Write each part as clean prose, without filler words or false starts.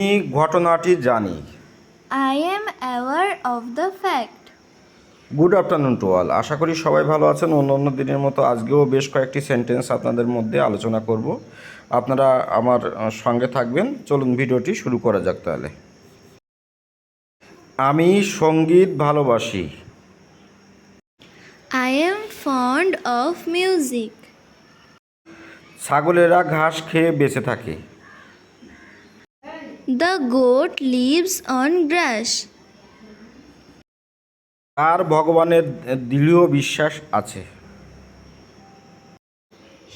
আমি ঘটনাটি জানি। I am aware of the fact. Good afternoon to all. আশা করি সবাই ভালো আছেন। অন্য দিনের মতো আজকেও বেশ কয়েকটি সেন্টেন্স আপনাদের মধ্যে আলোচনা করব। আপনারা আমার সঙ্গে থাকবেন। চলুন ভিডিওটি শুরু করা যাক তাহলে। আমি সঙ্গীত ভালোবাসি। I am fond of music. ছাগলেরা ঘাস খেয়ে বেঁচে থাকে। The goat lives on grass. তার ভগবানের দৃঢ় বিশ্বাস আছে।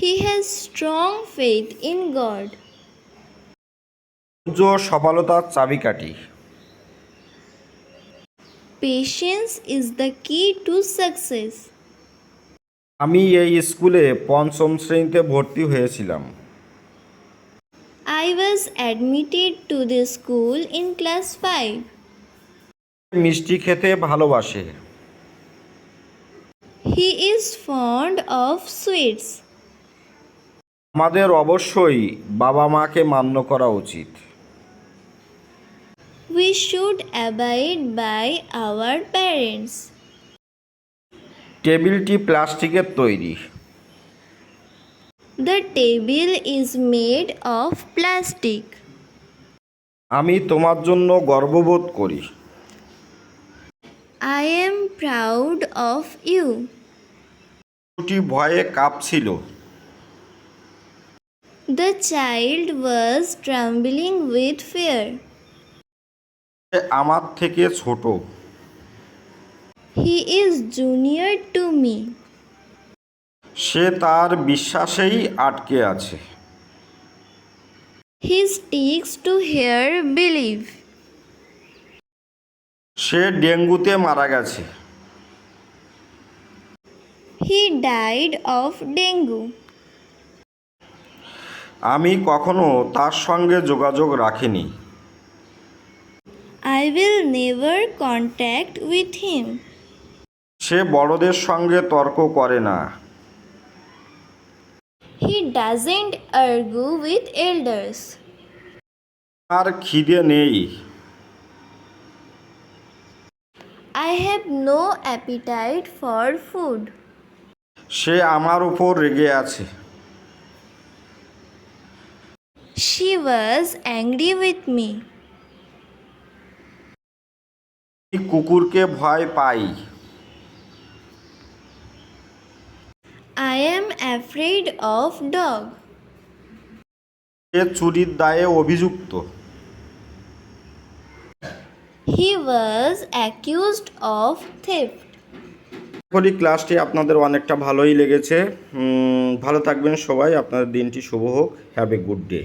He has strong faith in God. ধৈর্য সফলতার চাবিকাঠি। Patience is the key to success. আমি এই স্কুলে পঞ্চম শ্রেণীতে ভর্তি হয়েছিলাম। I was admitted to this school in class 5. মিষ্টি খেতে ভালোবাসে। He is fond of sweets. আমাদের অবশ্যই বাবা মাকে মান্য করা উচিত। We should abide by our parents. টেবিলটি প্লাস্টিকের তৈরি। The table is made of plastic. আমি তোমার জন্য গর্ববোধ করি। I am proud of you. শিশুটি ভয়ে কাঁপছিল। The child was trembling with fear. সে আমার থেকে ছোট। He is junior to me. সে তার বিশ্বাসেই আটকে আছে। He sticks to her belief. সে ডেঙ্গুতে মারা গেছে। He died of dengue. আমি কখনো তার সঙ্গে যোগাযোগ রাখিনি। I will never contact with him. সে বড়দের সঙ্গে তর্ক করে না। He doesn't argue with elders. আর খিদে নেই। I have no appetite for food. সে আমার উপর রেগে আছে। She was angry with me. আমি কুকুরকে ভয় পাই। I am afraid of dog. সে চুরির দায়ে অভিযুক্ত। He was accused of theft. করি ক্লাসটি আপনাদের অনেকটা ভালোই লেগেছে। ভালো থাকবেন সবাই। আপনাদের দিনটি শুভ হোক। Have a good day.